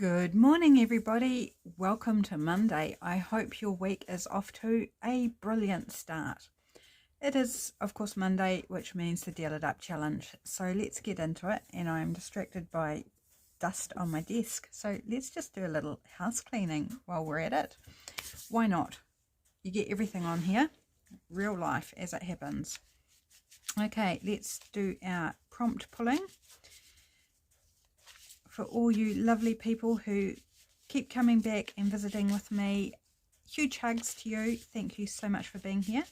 Good morning, everybody. Welcome to Monday. I hope your week is off to a brilliant start. It is, of course, Monday, which means the Deal It Up Challenge. So let's get into it. And I'm distracted by dust on my desk. So let's just do a little house cleaning while we're at it. Why not? You get everything on here, real life as it happens. Okay, let's do our prompt pulling. For all you lovely people who keep coming back and visiting with me, huge hugs to you. Thank you so much for being here.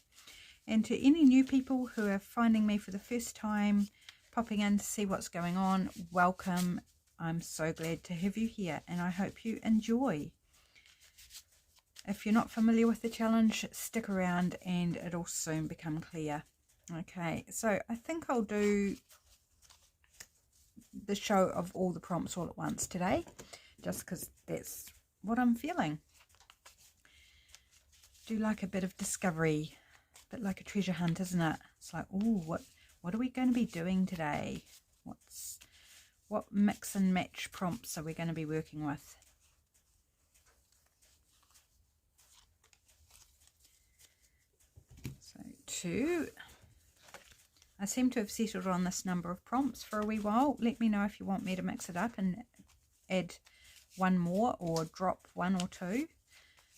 And to any new people who are finding me for the first time, popping in to see what's going on, welcome. I'm so glad to have you here and I hope you enjoy. If you're not familiar with the challenge, stick around and it'll soon become clear. Okay, so I think I'll do the show of all the prompts all at once today, just because that's what I'm feeling. Do like a bit of discovery, a bit like a treasure hunt, isn't it? It's like, oh, what are we going to be doing today? What mix and match prompts are we going to be working with? So 2. I seem to have settled on this number of prompts for a wee while. Let me know if you want me to mix it up and add one more or drop 1 or 2.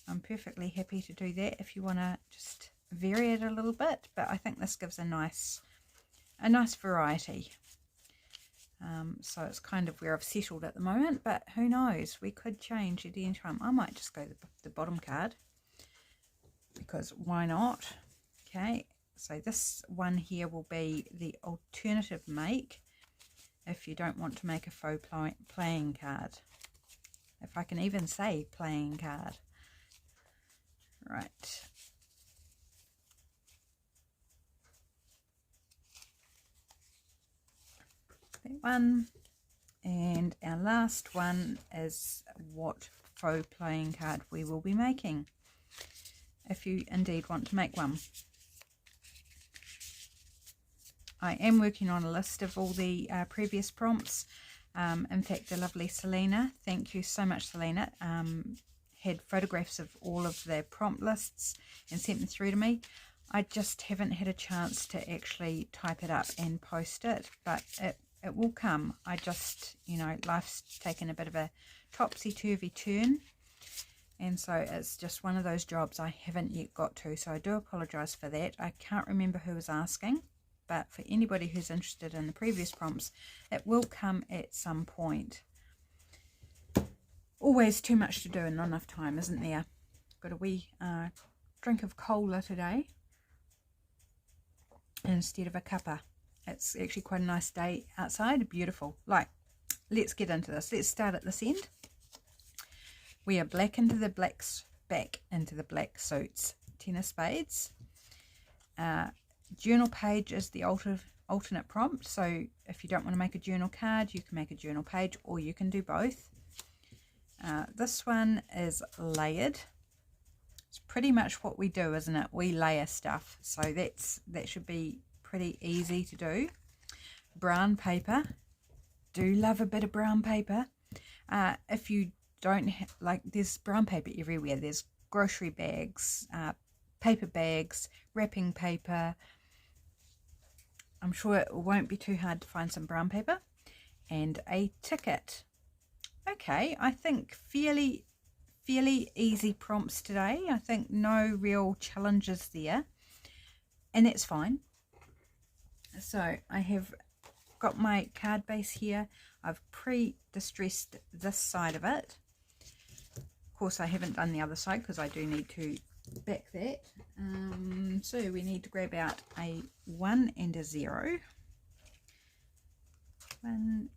I'm perfectly happy to do that if you want to just vary it a little bit, but I think this gives a nice variety. So it's kind of where I've settled at the moment, but who knows, we could change at any time. I might just go the bottom card, because why not? Okay. So this one here will be the alternative make if you don't want to make a faux playing card. If I can even say playing card. Right. That one. And our last one is what faux playing card we will be making, if you indeed want to make one. I am working on a list of all the previous prompts. In fact, the lovely Selena, thank you so much, Selena, had photographs of all of the prompt lists and sent them through to me. I just haven't had a chance to actually type it up and post it, but it will come. I just, life's taken a bit of a topsy-turvy turn, and so it's just one of those jobs I haven't yet got to, so I do apologise for that. I can't remember who was asking. But for anybody who's interested in the previous prompts, it will come at some point. Always too much to do and not enough time, isn't there? Got a wee drink of cola today instead of a cuppa. It's actually quite a nice day outside, beautiful. Let's get into this. Let's start at this end. We are black into the blacks, back into the black suits. 10 of spades. Journal page is the alternate prompt, so if you don't want to make a journal card, you can make a journal page, or you can do both. This one is layered. It's pretty much what we do, isn't it? We layer stuff, so that should be pretty easy to do. Brown paper. Do love a bit of brown paper. If you don't there's brown paper everywhere. There's grocery bags, paper bags, wrapping paper. I'm sure it won't be too hard to find some brown paper. And a ticket. Okay, I think fairly easy prompts today. I think no real challenges there. And that's fine. So I have got my card base here. I've pre-distressed this side of it. Of course, I haven't done the other side because I do need to back that. So we need to grab out a 1 and a 0. 1.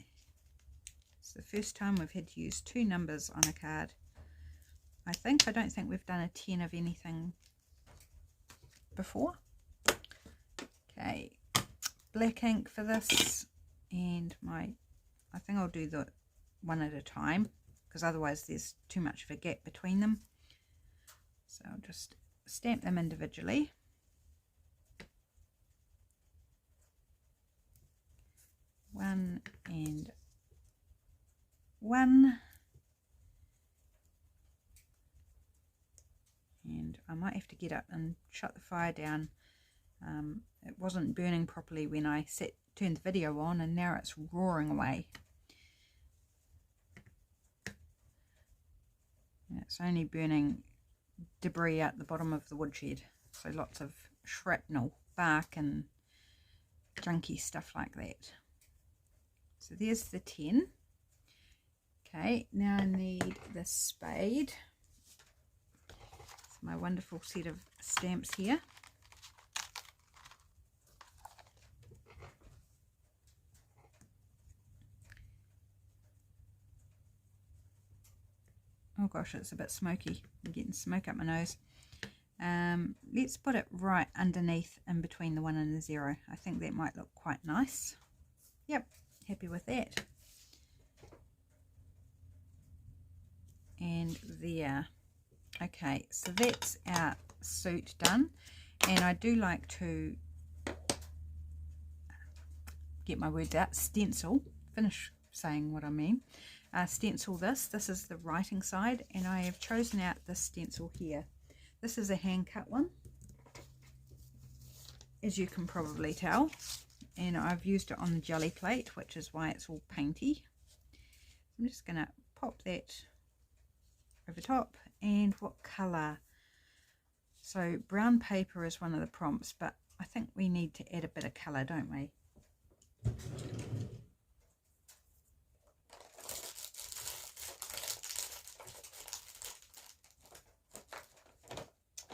It's the first time we've had to use 2 numbers on a card. I don't think we've done a 10 of anything before. Okay, black ink for this, and I think I'll do the one at a time because otherwise there's too much of a gap between them. So I'll just stamp them individually. One and one. might have to get up and shut the fire down. It wasn't burning properly when I turned the video on, and now it's roaring away. And it's only burning debris out the bottom of the woodshed, so lots of shrapnel, bark and junky stuff like that. So there's the 10. Okay, now I need the spade. It's my wonderful set of stamps here. Oh gosh, it's a bit smoky. I'm getting smoke up my nose. Let's put it right underneath, in between the 1 and the 0. I think that might look quite nice. Yep, happy with that. And there. Okay, so that's our suit done. And I do like to get my words out, stencil, finish saying what I mean. Stencil this. This is the writing side, and I have chosen out this stencil here. This is a hand cut one, as you can probably tell, and I've used it on the jelly plate, which is why it's all painty. I'm just going to pop that over top. And what colour? So brown paper is one of the prompts, but I think we need to add a bit of colour, don't we?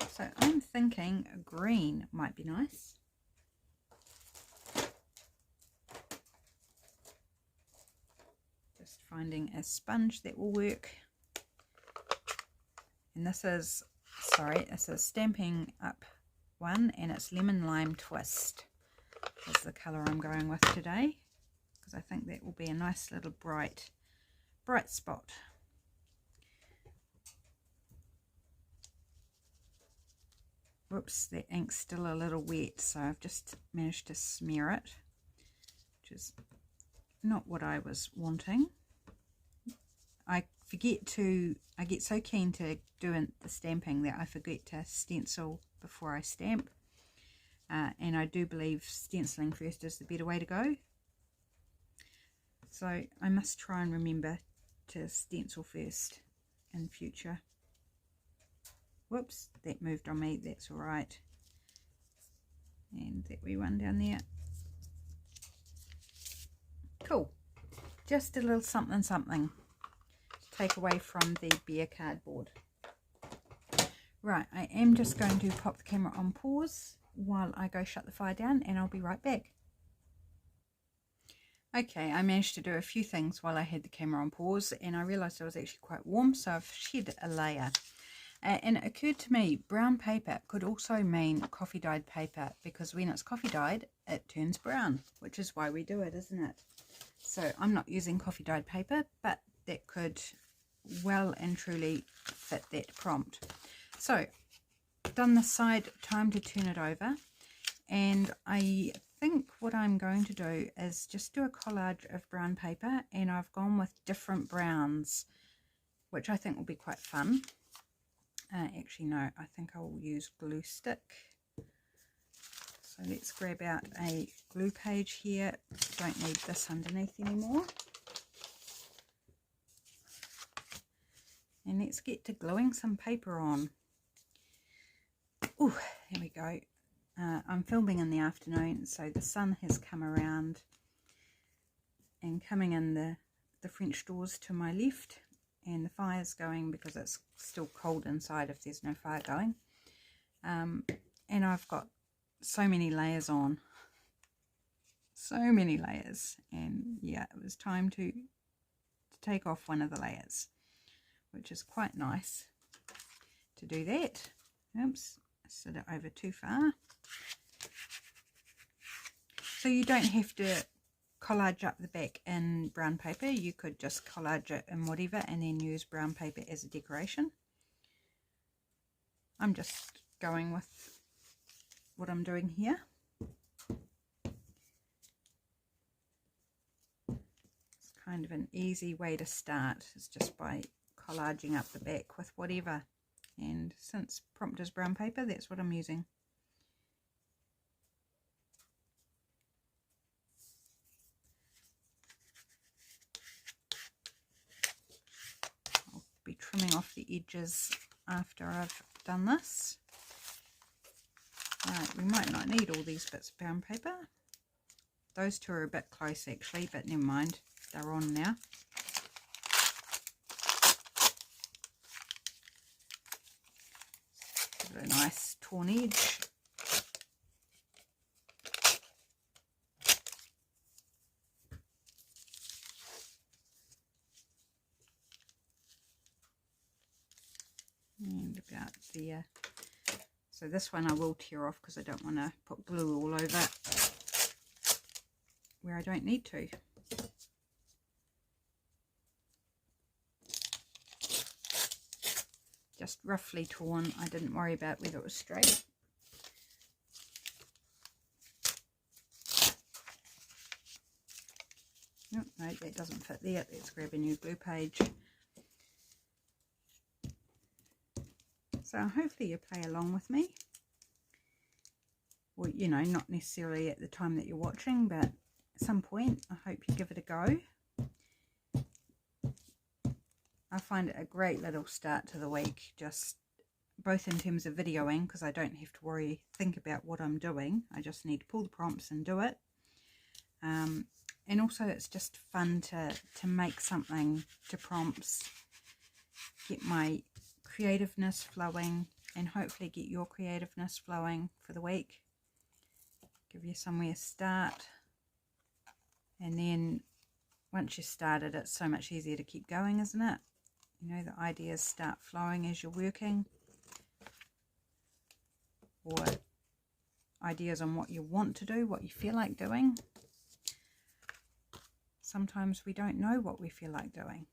So I'm thinking green might be nice. Just finding a sponge that will work. And this is, sorry, this is Stampin' Up! One, and it's Lemon Lime Twist is the colour I'm going with today, because I think that will be a nice little bright spot. Whoops, that ink's still a little wet, so I've just managed to smear it, which is not what I was wanting. I get so keen to do the stamping that I forget to stencil before I stamp. And I do believe stenciling first is the better way to go. So I must try and remember to stencil first in future. Whoops, that moved on me, that's alright. And that wee one down there. Cool. Just a little something something to take away from the bare cardboard. Right, I am just going to pop the camera on pause while I go shut the fire down, and I'll be right back. Okay, I managed to do a few things while I had the camera on pause, and I realised it was actually quite warm, so I've shed a layer. And it occurred to me, brown paper could also mean coffee dyed paper, because when it's coffee dyed, it turns brown, which is why we do it, isn't it? So I'm not using coffee dyed paper, but that could well and truly fit that prompt. So, done this side, time to turn it over. And I think what I'm going to do is just do a collage of brown paper, and I've gone with different browns, which I think will be quite fun. Actually, no, I think I will use glue stick. So let's grab out a glue page here. Don't need this underneath anymore. And let's get to gluing some paper on. Oh, there we go. I'm filming in the afternoon, so the sun has come around and coming in the French doors to my left, and the fire's going because it's still cold inside if there's no fire going. And I've got so many layers on. So many layers. And yeah, it was time to take off one of the layers, which is quite nice to do that. Oops, I set it over too far. So you don't have to collage up the back in brown paper. You could just collage it in whatever and then use brown paper as a decoration. I'm just going with what I'm doing here. It's kind of an easy way to start. It's just by collaging up the back with whatever And since prompt is brown paper, that's what I'm using. I'll be trimming off the edges after I've done this. Right, we might not need all these bits of brown paper. Those two are a bit close actually, but never mind, they're on now. Give it a nice torn edge. And about there. So this one I will tear off because I don't want to put glue all over where I don't need to. Just roughly torn. I didn't worry about whether it was straight. Oh, no, that doesn't fit there. Let's grab a new glue page. So hopefully you play along with me. Well, you know, not necessarily at the time that you're watching, but at some point I hope you give it a go. I find it a great little start to the week, just both in terms of videoing, because I don't have to think about what I'm doing. I just need to pull the prompts and do it. And also it's just fun to make something to prompts, get my creativeness flowing, and hopefully get your creativeness flowing for the week. Give you somewhere to start, and then once you started, it's so much easier to keep going, isn't it? You know, the ideas start flowing as you're working, or ideas on what you want to do, what you feel like doing. Sometimes we don't know what we feel like doing.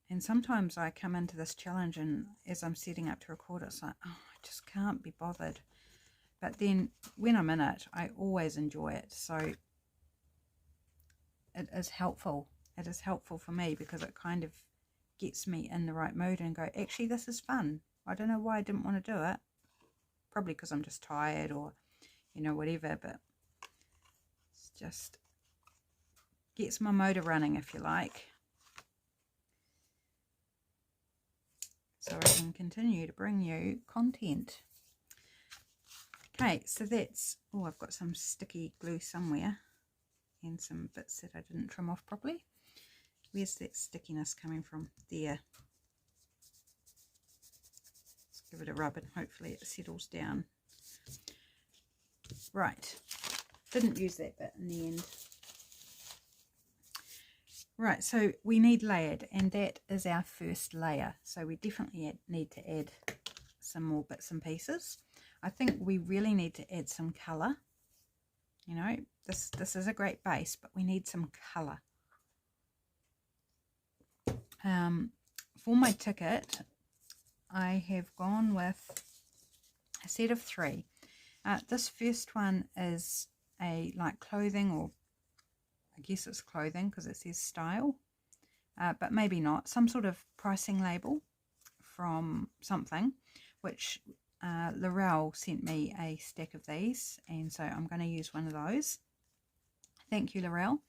And sometimes I come into this challenge and as I'm setting up to record, it's like, oh, I just can't be bothered. But then when I'm in it, I always enjoy it. So it is helpful. It is helpful for me because it kind of gets me in the right mood and go, actually, this is fun. I don't know why I didn't want to do it. Probably because I'm just tired or, you know, whatever. But it's just gets my motor running, if you like. So I can continue to bring you content. Okay, so that's, oh, I've got some sticky glue somewhere and some bits that I didn't trim off properly. Where's that stickiness coming from? There. Let's give it a rub and hopefully it settles down. Right, didn't use that bit in the end. Right, so we need layered, and that is our first layer. So we definitely need to add some more bits and pieces. I think we really need to add some colour. You know, this is a great base, but we need some colour. For my ticket, I have gone with a set of 3. This first one is a like clothing, or I guess it's clothing because it says style, but maybe not. Some sort of pricing label from something, which Laurel sent me a stack of these, and so I'm going to use one of those. Thank you, Laurel.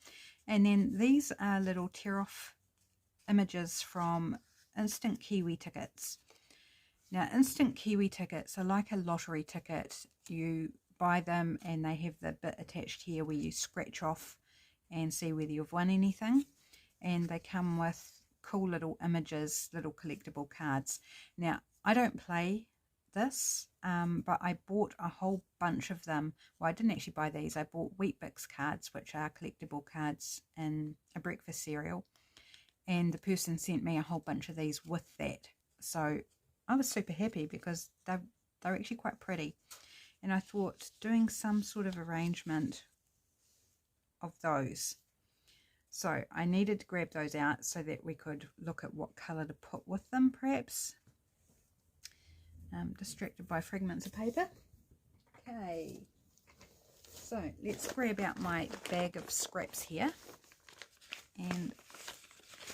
And then these are little tear-off images from Instant Kiwi tickets. Now, Instant Kiwi tickets are like a lottery ticket. You buy them and they have the bit attached here where you scratch off and see whether you've won anything, and they come with cool little images, little collectible cards. Now, I don't play this, but I bought a whole bunch of them. Well, I didn't actually buy these. I bought Weet-Bix cards, which are collectible cards in a breakfast cereal, and the person sent me a whole bunch of these with that. So I was super happy because they're actually quite pretty, and I thought doing some sort of arrangement of those. So I needed to grab those out so that we could look at what colour to put with them, perhaps. Distracted by fragments of paper. Okay, so let's grab out my bag of scraps here and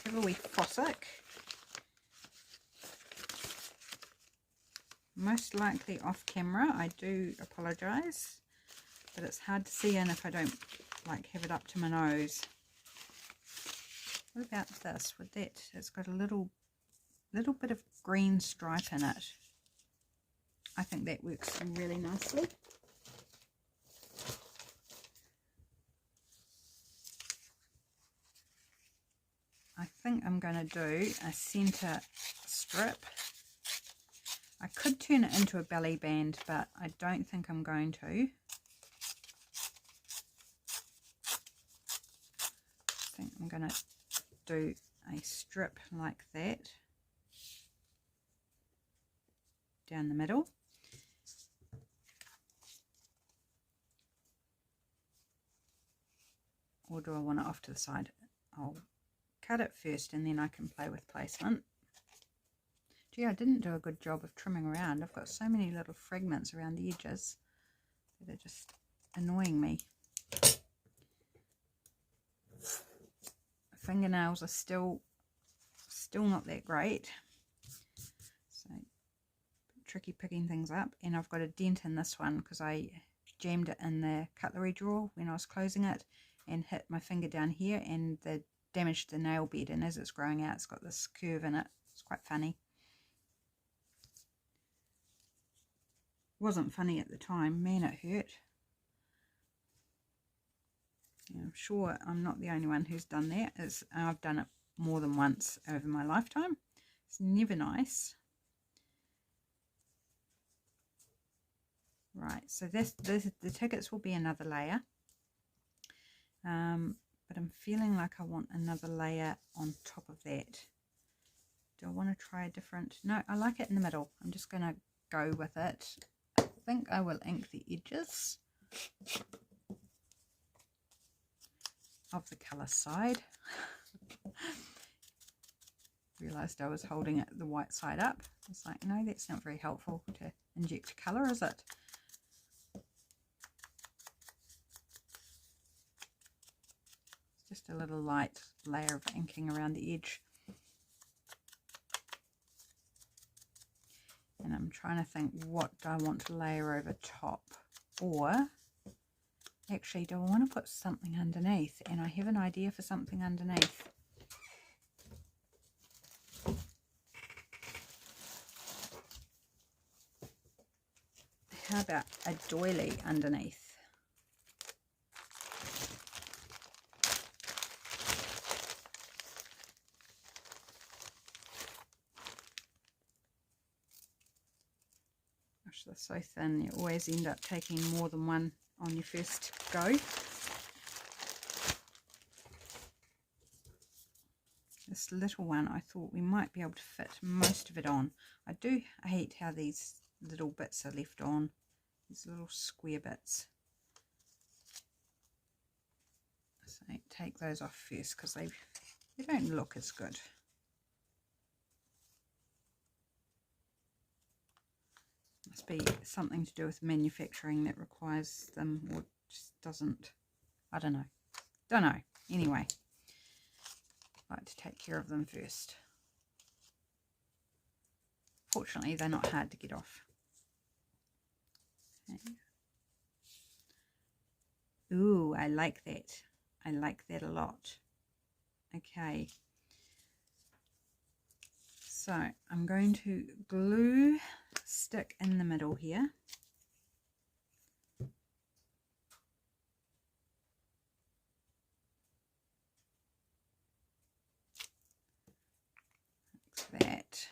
have a wee fossick. most likely off camera. I do apologize, but it's hard to see in if I don't like have it up to my nose. What about this? With that, it's got a little bit of green stripe in it. I think that works really nicely. I think I'm going to do a center strip. I could turn it into a belly band, but I don't think I'm going to. I think I'm going to do a strip like that down the middle. Or do I want it off to the side? I'll cut it first and then I can play with placement. Gee, I didn't do a good job of trimming around. I've got so many little fragments around the edges that are just annoying me. Fingernails are still not that great. So tricky picking things up. And I've got a dent in this one because I jammed it in the cutlery drawer when I was closing it and hit my finger down here and damaged the nail bed, and as it's growing out it's got this curve in it. It's quite funny. Wasn't funny at the time, man, it hurt. Yeah, I'm sure I'm not the only one who's done that. I've done it more than once over my lifetime. It's never nice. Right, so the tickets will be another layer. But I'm feeling like I want another layer on top of that. Do I want to try a different? No, I like it in the middle. I'm just going to go with it. I think I will ink the edges of the colour side. Realised I was holding it the white side up. It's like, no, that's not very helpful to inject colour, is it? Just a little light layer of inking around the edge. And I'm trying to think, what do I want to layer over top? Or actually, do I want to put something underneath? And I have an idea for something underneath. How about a doily underneath? Gosh, they're so thin, you always end up taking more than one on your first go. This little one, I thought we might be able to fit most of it on. I do hate how these little bits are left on, these little square bits. So take those off first because they don't look as good. Must be something to do with manufacturing that requires them, or just doesn't. I don't know. Anyway, I like to take care of them first. Fortunately, they're not hard to get off. Okay. Ooh, I like that. I like that a lot. Okay. So I'm going to glue stick in the middle here. Like that.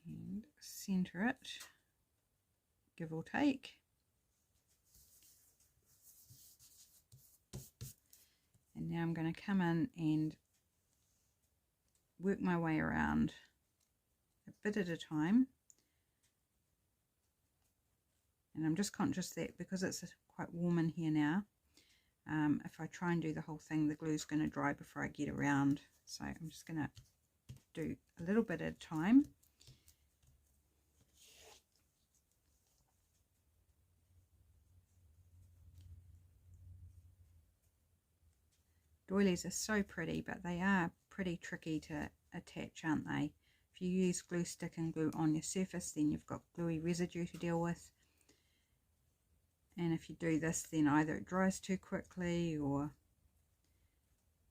And center it, give or take. And now I'm going to come in and work my way around a bit at a time. And I'm just conscious that because it's quite warm in here now, if I try and do the whole thing, the glue's going to dry before I get around. So I'm just going to do a little bit at a time. Doilies are so pretty, but they are pretty tricky to attach, aren't they? If you use glue stick and glue on your surface, then you've got gluey residue to deal with. And if you do this, then either it dries too quickly or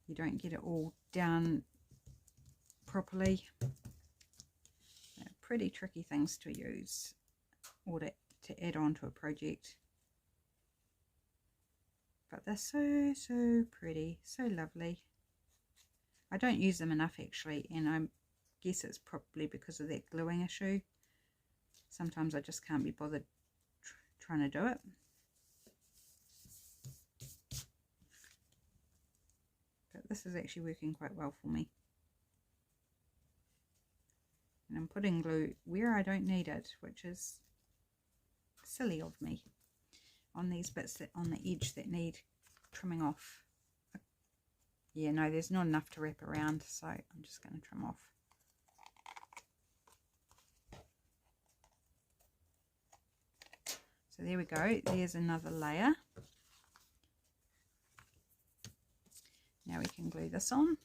you don't get it all down properly. They're pretty tricky things to use or to add on to a project. But they're so pretty, so lovely. I don't use them enough actually, and I guess it's probably because of that gluing issue. Sometimes I just can't be bothered trying to do it. But this is actually working quite well for me. And I'm putting glue where I don't need it, which is silly of me, on these bits that on the edge that need trimming off. Yeah, no, there's not enough to wrap around, so I'm just going to trim off. So there we go, there's another layer. Now we can glue this on.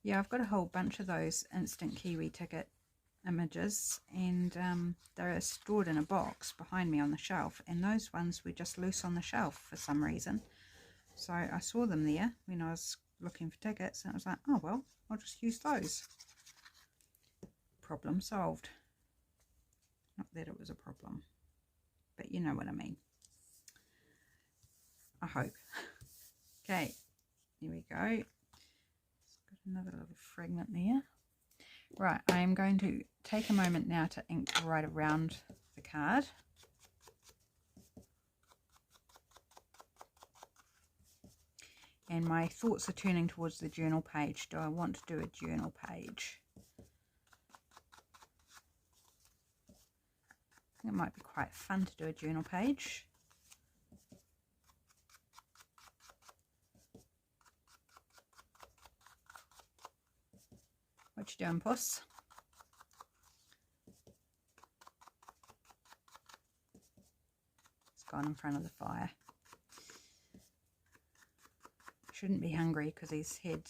Yeah, I've got a whole bunch of those Instant Kiwi ticket images, and they're stored in a box behind me on the shelf, and those ones were just loose on the shelf for some reason. So I saw them there when I was looking for tickets, and I was like, oh well, I'll just use those. Problem solved. Not that it was a problem, but you know what I mean. I hope. Okay, here we go. Got another little fragment there. Right, I am going to take a moment now to ink right around the card. And my thoughts are turning towards the journal page. Do I want to do a journal page? I think it might be quite fun to do a journal page. What you doing, Puss? It's gone in front of the fire. Shouldn't be hungry because he's had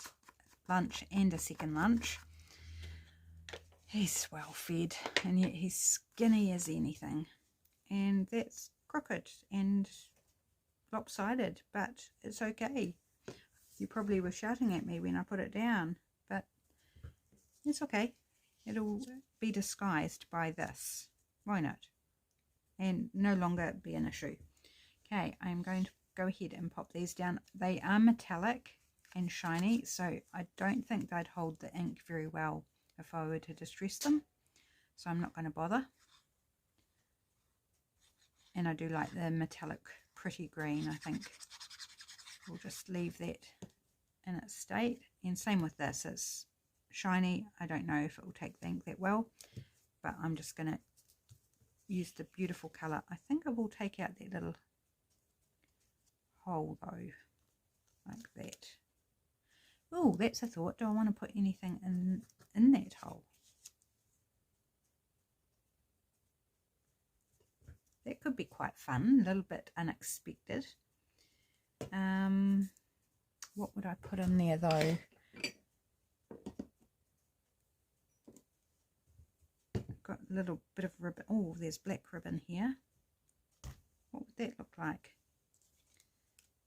lunch and a second lunch. He's well fed, and yet he's skinny as anything. And that's crooked and lopsided, but it's okay. You probably were shouting at me when I put it down, but it's okay. It'll be disguised by this. Why not? And no longer be an issue. Okay, I'm going to go ahead and pop these down. They are metallic and shiny, so I don't think they'd hold the ink very well if I were to distress them. So I'm not going to bother. And I do like the metallic pretty green. I think we'll just leave that in its state. And same with this, it's shiny. I don't know if it will take the ink that well, but I'm just going to use the beautiful colour. I think I will take out that little hole though, like that. Oh, that's a thought. Do I want to put anything in that hole? That could be quite fun, a little bit unexpected. What would I put in there though? Got a little bit of ribbon. Oh, there's black ribbon here. What would that look like?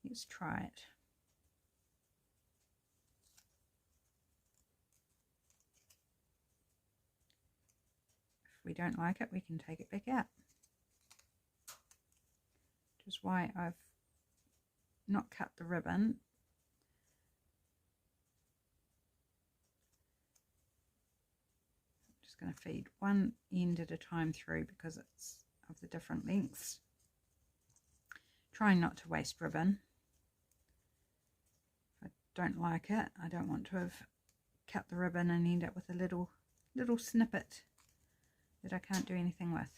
Let's try it. If we don't like it, we can take it back out. Which is why I've not cut the ribbon. I'm just going to feed one end at a time through because it's of the different lengths. Trying not to waste ribbon. If I don't like it, I don't want to have cut the ribbon and end up with a little snippet that I can't do anything with,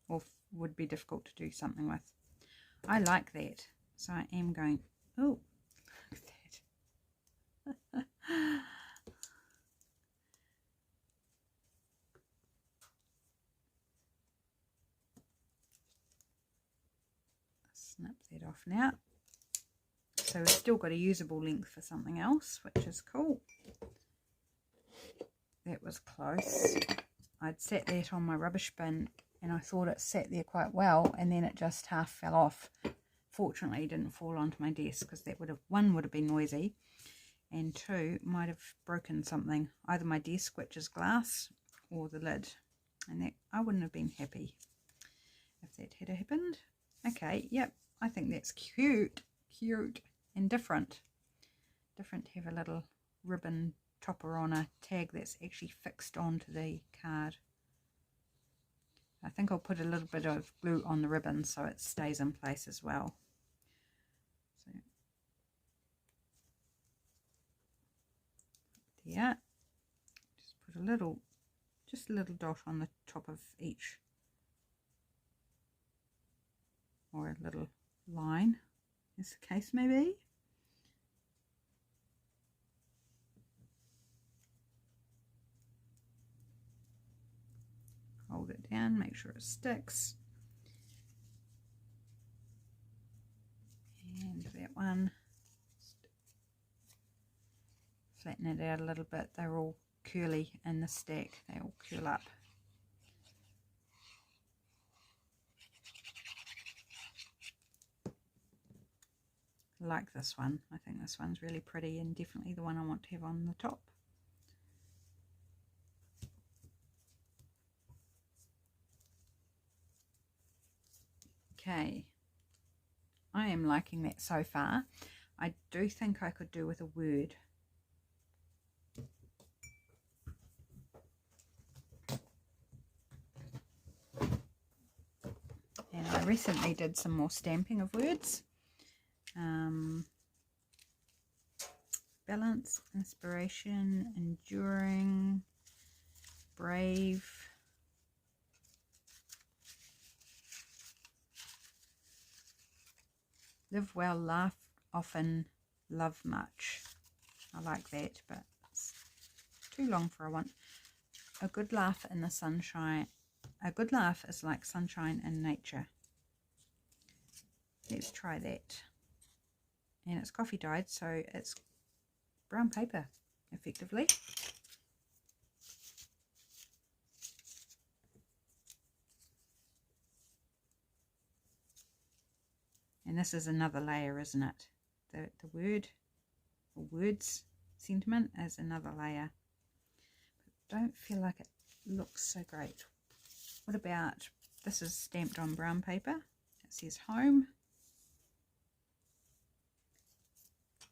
or would be difficult to do something with. I like that, so I am going, oh, look at that. soften out. So we've still got a usable length for something else, which is cool. That was close. I'd set that on my rubbish bin and I thought it sat there quite well, and then it just half fell off. Fortunately, it didn't fall onto my desk, because that would have, one, would have been noisy, and two, might have broken something, either my desk, which is glass, or the lid, and that I wouldn't have been happy if that had happened. Okay, yep, I think that's cute and different to have a little ribbon topper on a tag that's actually fixed onto the card. I think I'll put a little bit of glue on the ribbon so it stays in place as well. So there, just put a little dot on the top of each, or a little line, as the case may be. Hold it down, make sure it sticks. And that one, flatten it out a little bit. They're all curly in the stack, they all curl up. I like this one. I think this one's really pretty, and definitely the one I want to have on the top. Okay, I am liking that so far. I do think I could do with a word. And I recently did some more stamping of words. Balance, inspiration, enduring, brave, live well, laugh often, love much. I like that, but it's too long for a one. A good laugh in the sunshine. A good laugh is like sunshine in nature. Let's try that. And it's coffee dyed, so it's brown paper, effectively. And this is another layer, isn't it? The word, or words, sentiment is another layer. But don't feel like it looks so great. What about, this is stamped on brown paper. It says home.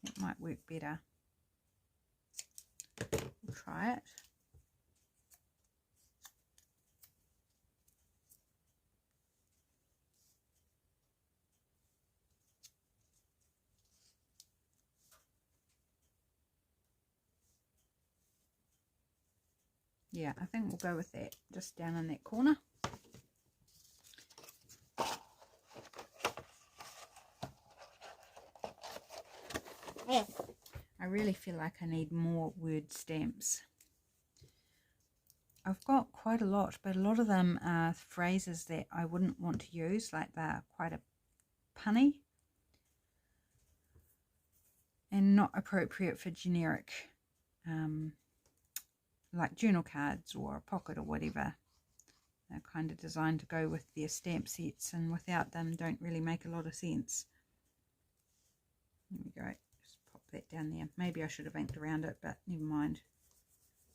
It might work better. We'll try it. Yeah, I think we'll go with that, just down in that corner. I really feel like I need more word stamps. I've got quite a lot, but a lot of them are phrases that I wouldn't want to use, like they're quite a punny and not appropriate for generic, like journal cards or a pocket or whatever. They're kind of designed to go with their stamp sets, and without them don't really make a lot of sense. There we go. Just pop that down there. Maybe I should have inked around it, but never mind.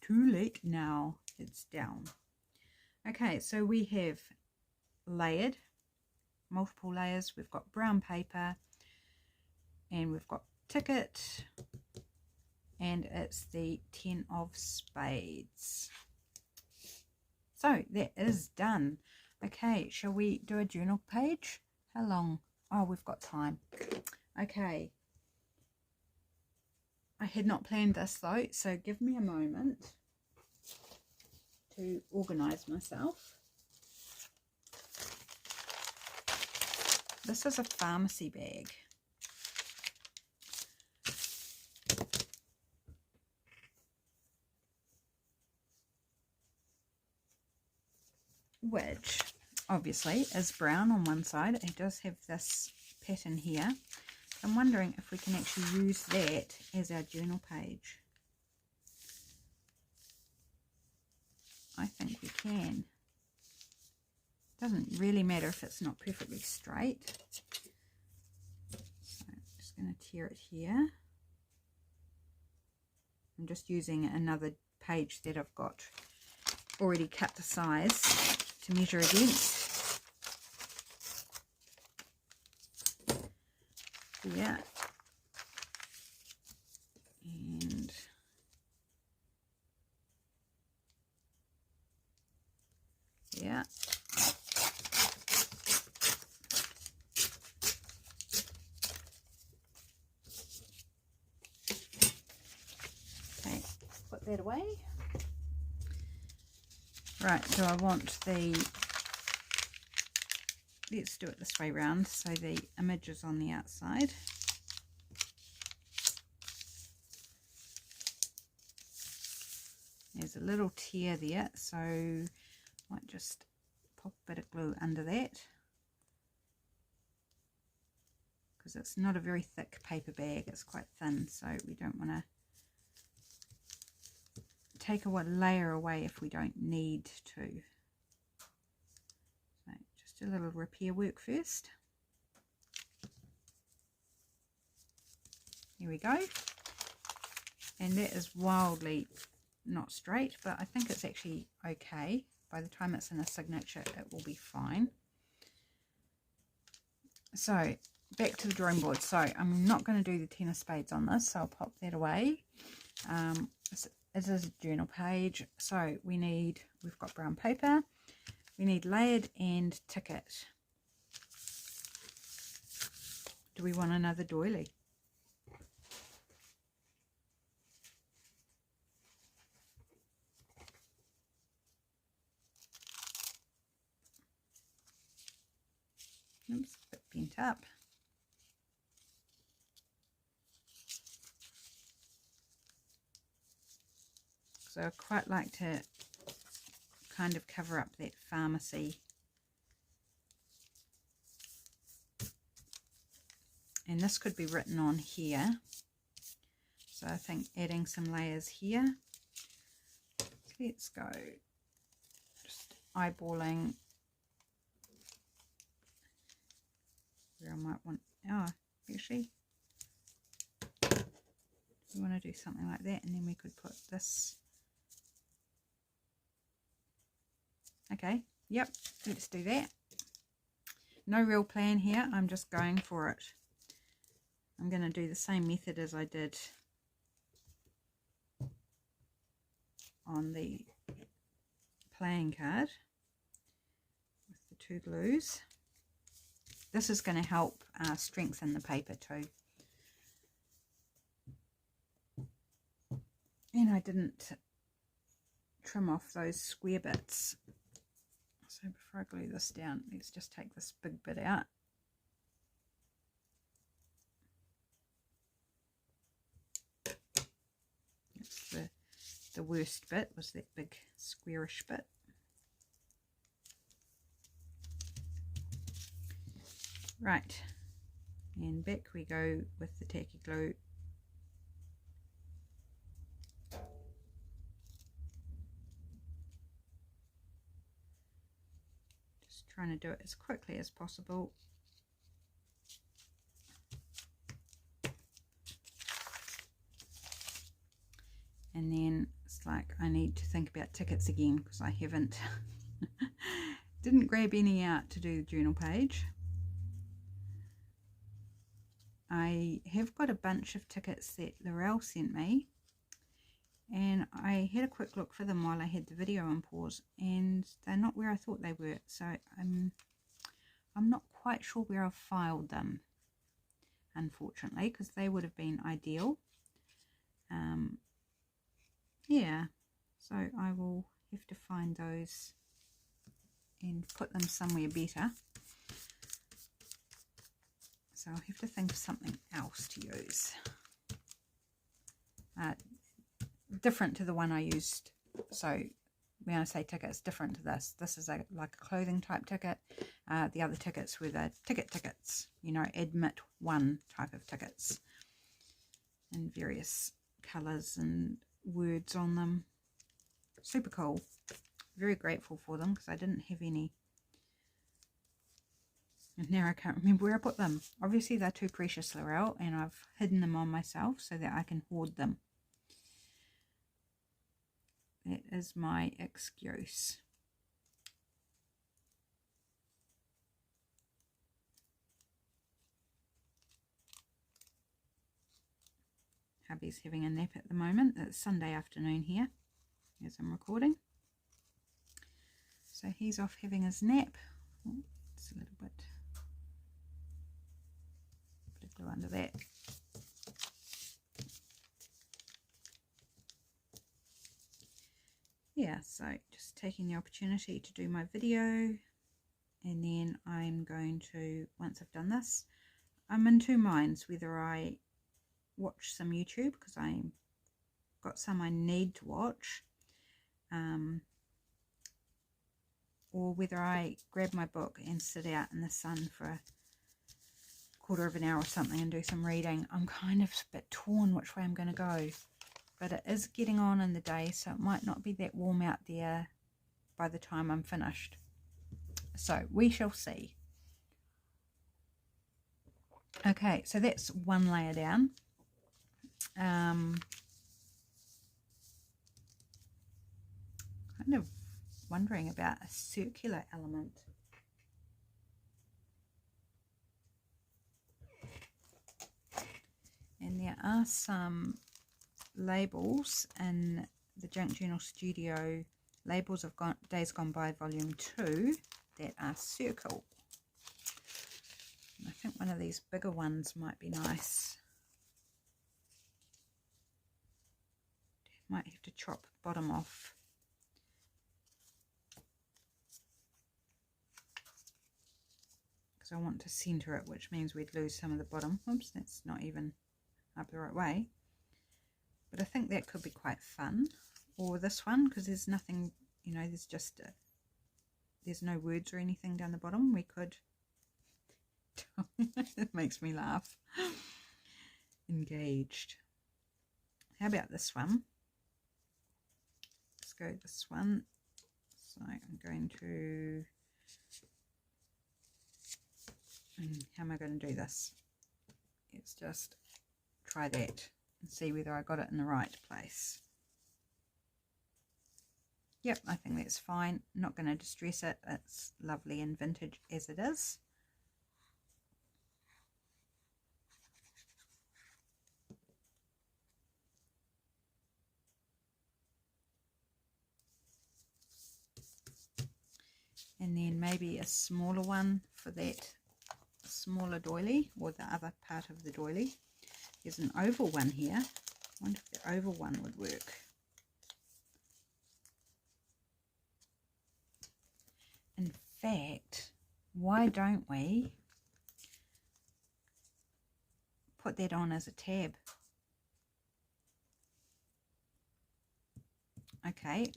Too late now. It's down. Okay, so we have layered, multiple layers. We've got brown paper, and we've got ticket, and it's the 10 of spades. So that is done. Okay, shall we do a journal page? How long? Oh, we've got time. Okay. I had not planned this though, so give me a moment to organise myself. This is a pharmacy bag. Which obviously is brown on one side. It does have this pattern here. I'm wondering if we can actually use that as our journal page. I think we can. Doesn't really matter if it's not perfectly straight. So I'm just going to tear it here. I'm just using another page that I've got already cut to size to measure against. Yeah. And yeah. Okay, put that away. Right, so I want the, let's do it this way round so the image is on the outside. There's a little tear there, so I might just pop a bit of glue under that, because it's not a very thick paper bag, it's quite thin, so we don't want to take a layer away if we don't need to. So just a little repair work first. Here we go. And that is wildly not straight, but I think it's actually okay. By the time it's in a signature, it will be fine. So back to the drawing board. So I'm not going to do the 10 of spades on this, so I'll pop that away. It is a journal page, so we've got brown paper, we need layered and ticket. Do we want another doily? Oops, a bit bent up. So I quite like to kind of cover up that pharmacy. And this could be written on here. So I think adding some layers here. Let's go just eyeballing where I might want, actually we want to do something like that, and then we could put this. Okay, yep, let's do that. No real plan here, I'm just going for it. I'm going to do the same method as I did on the playing card with the 2 glues. This is going to help strengthen the paper too. And I didn't trim off those square bits. So before I glue this down, let's just take this big bit out. That's the worst bit, was that big squarish bit. Right, and back we go with the tacky glue. Trying to do it as quickly as possible. And then it's like I need to think about tickets again, because I haven't didn't grab any out to do the journal page. I have got a bunch of tickets that Laurel sent me, and I had a quick look for them while I had the video on pause, and they're not where I thought they were, so I'm not quite sure where I've filed them, unfortunately, because they would have been ideal. Yeah, so I will have to find those and put them somewhere better. So I'll have to think of something else to use. Different to the one I used. So when I say ticket, it's different to this. This is like a clothing type ticket. The other tickets were the tickets, you know, admit one type of tickets, and various colours and words on them. Super cool. Very grateful for them because I didn't have any. And now I can't remember where I put them. Obviously they're too precious, Laurel, and I've hidden them on myself so that I can hoard them. That is my excuse. Hubby's having a nap at the moment. It's Sunday afternoon here as I'm recording. So he's off having his nap. Oh, it's a little bit of glue under that. Yeah, so just taking the opportunity to do my video, and then I'm going to, once I've done this, I'm in two minds whether I watch some YouTube because I've got some I need to watch, or whether I grab my book and sit out in the sun for a quarter of an hour or something and do some reading. I'm kind of a bit torn which way I'm going to go, but it is getting on in the day, so it might not be that warm out there by the time I'm finished. So we shall see. Okay, so that's one layer down. Kind of wondering about a circular element. And there are some labels in the Junk Journal Studio Labels of Days Gone By Volume 2 that are circle. And I think one of these bigger ones might be nice. Might have to chop the bottom off. I want to center it, which means we'd lose some of the bottom. Oops, that's not even up the right way. But I think that could be quite fun. Or this one, because there's nothing, you know, there's just there's no words or anything down the bottom. We could it makes me laugh. Engaged. How about this one? Let's go this one. So I'm going to, how am I going to do this? Let's just try that and see whether I got it in the right place. Yep, I think that's fine. Not going to distress it. It's lovely and vintage as it is. And then maybe a smaller one for that smaller doily, or the other part of the doily. There's an oval one here. I wonder if the oval one would work. In fact, why don't we put that on as a tab? Okay,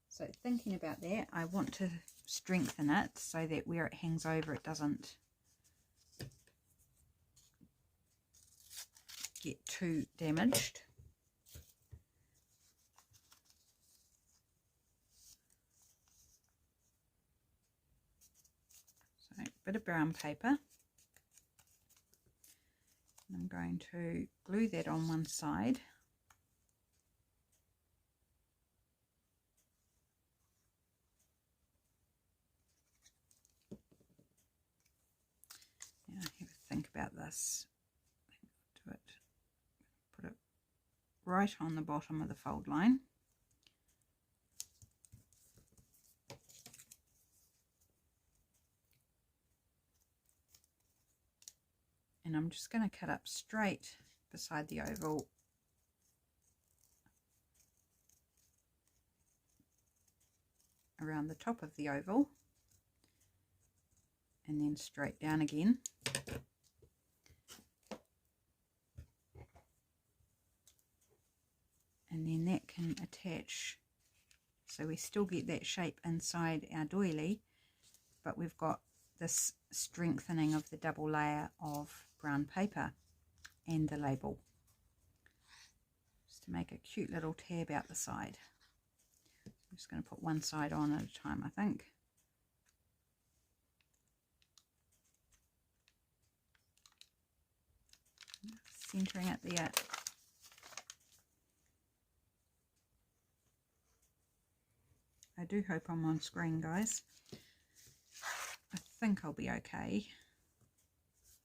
so thinking about that, I want to strengthen it so that where it hangs over it doesn't get too damaged. So a bit of brown paper. And I'm going to glue that on one side. Now I have to think about this. Do it. Put it right on the bottom of the fold line. And I'm just going to cut up straight beside the oval around the top of the oval, and then straight down again. And then that can attach, so we still get that shape inside our doily, but we've got this strengthening of the double layer of brown paper and the label, just to make a cute little tab out the side. I'm just going to put one side on at a time, I think. Centering it there. I do hope I'm on screen, guys. I think I'll be okay.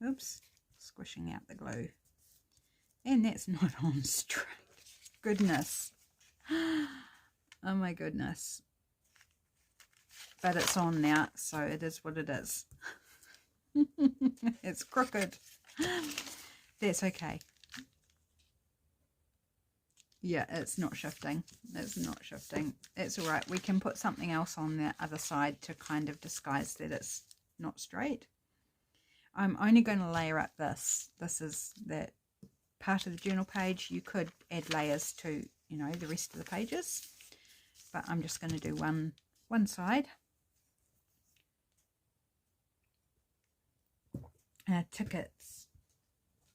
Oops, squishing out the glue. And that's not on straight. Goodness. Oh my goodness. But it's on now, so it is what it is. It's crooked. That's okay. Yeah, it's not shifting. It's not shifting. It's all right. We can put something else on the other side to kind of disguise that it's not straight. I'm only going to layer up this. This is that part of the journal page. You could add layers to, you know, the rest of the pages, but I'm just going to do one side. Tickets.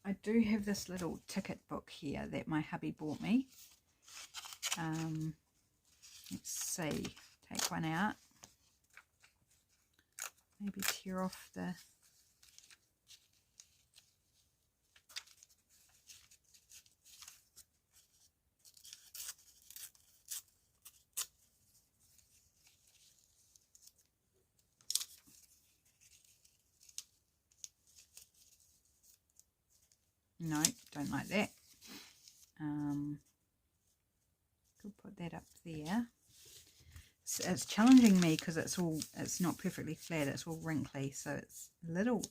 I do have this little ticket book here that my hubby bought me. Let's see, take one out. Maybe tear off the... No, don't like that. Could put that up there. So it's challenging me because it's not perfectly flat. It's all wrinkly, so it's a little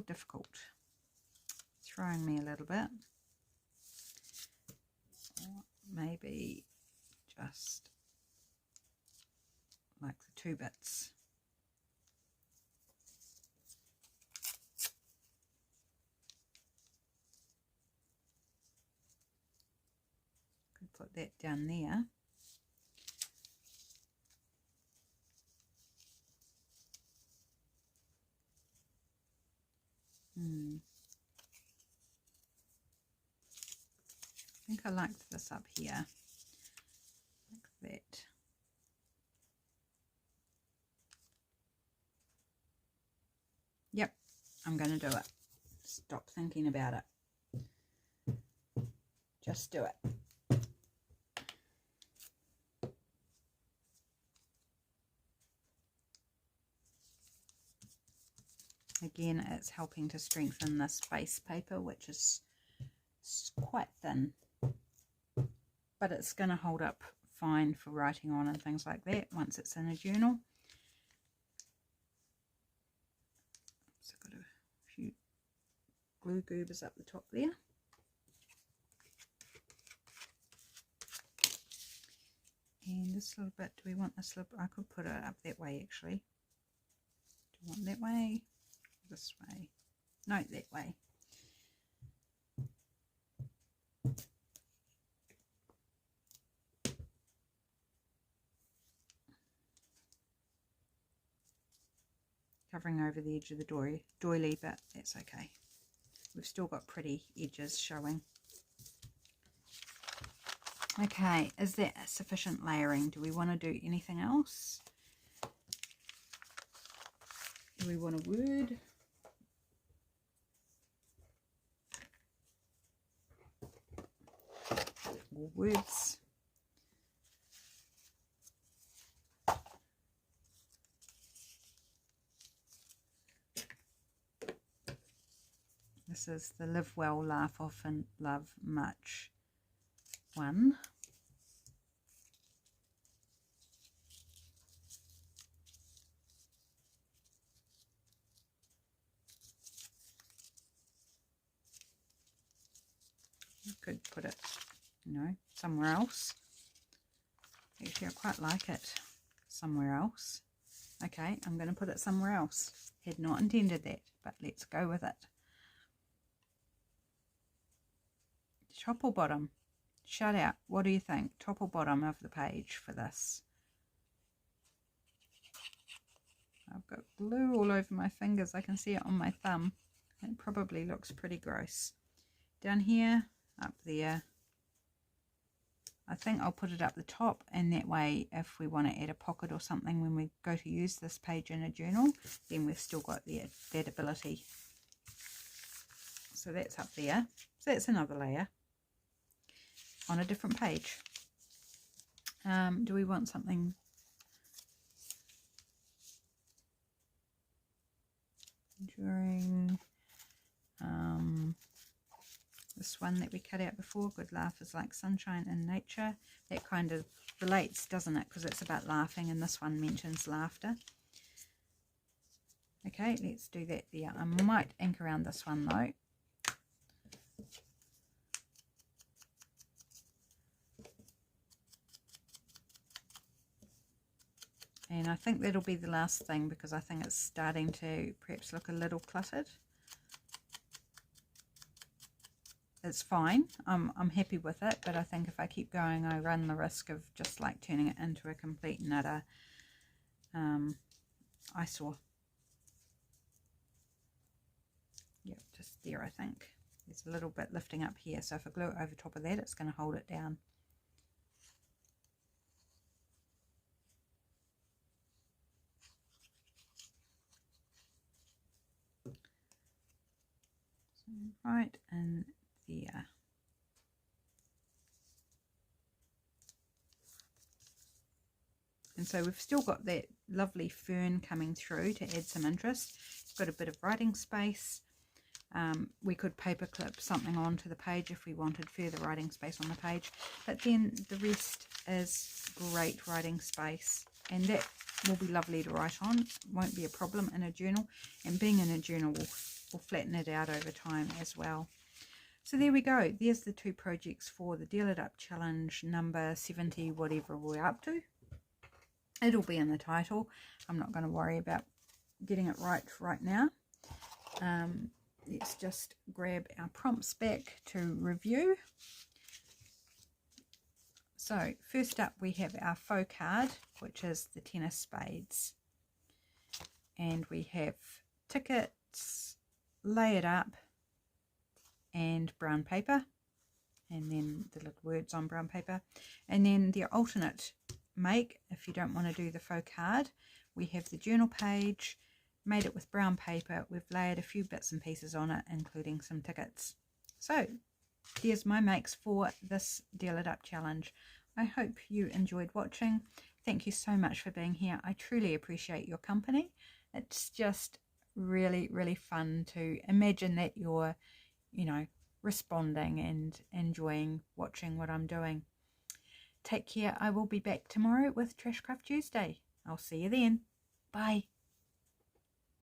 difficult. Throwing me a little bit. Or maybe just like the two bits. Put that down there. I think I liked this up here, like that. Yep, I'm going to do it. Stop thinking about it. Just do it. Again, it's helping to strengthen this base paper, which is quite thin, but it's going to hold up fine for writing on and things like that once it's in a journal. So I've got a few glue goobers up the top there. And this little bit, do we want this little, I could put it up that way actually. Do you want that way? This way? No, that way. Covering over the edge of the doily, but that's okay. We've still got pretty edges showing. Okay, is that sufficient layering? Do we want to do anything else? Do we want a word? Or words? This is the Live Well, Laugh Often, Love Much one. You could put it, you know, somewhere else. Actually, I quite like it somewhere else. Okay, I'm going to put it somewhere else. Had not intended that, but let's go with it. Top or bottom? Shout out. What do you think? Top or bottom of the page for this? I've got glue all over my fingers. I can see it on my thumb. It probably looks pretty gross. Down here, up there. I think I'll put it up the top, and that way if we want to add a pocket or something when we go to use this page in a journal, then we've still got that ability. So that's up there. So that's another layer on a different page. Do we want something during this one that we cut out before, good laugh is like sunshine in nature? That kind of relates, doesn't it? Because it's about laughing, and this one mentions laughter. Okay, let's do that there. I might ink around this one though. And I think that'll be the last thing, because I think it's starting to perhaps look a little cluttered. It's fine. I'm happy with it, but I think if I keep going, I run the risk of just like turning it into a complete and utter eyesore. Yep, just there, I think. There's a little bit lifting up here, so if I glue it over top of that, it's going to hold it down. So right in there. And so we've still got that lovely fern coming through to add some interest. It's got a bit of writing space. We could paperclip something onto the page if we wanted further writing space on the page. But then the rest is great writing space. And that will be lovely to write on. It won't be a problem in a journal. And being in a journal will flatten it out over time as well. So there we go. There's the two projects for the Deal It Up Challenge number 70, whatever we're up to. It'll be in the title. I'm not going to worry about getting it right now. Let's just grab our prompts back to review. So first up we have our faux card, which is the 10 of spades. And we have tickets, lay it up, and brown paper. And then the little words on brown paper. And then the alternate make, if you don't want to do the faux card, we have the journal page, made it with brown paper. We've layered a few bits and pieces on it, including some tickets. So there's my makes for this Deal It Up challenge. I hope you enjoyed watching. Thank you so much for being here. I truly appreciate your company. It's just really, really fun to imagine that you're, you know, responding and enjoying watching what I'm doing. Take care. I will be back tomorrow with Trashcraft Tuesday. I'll see you then. Bye.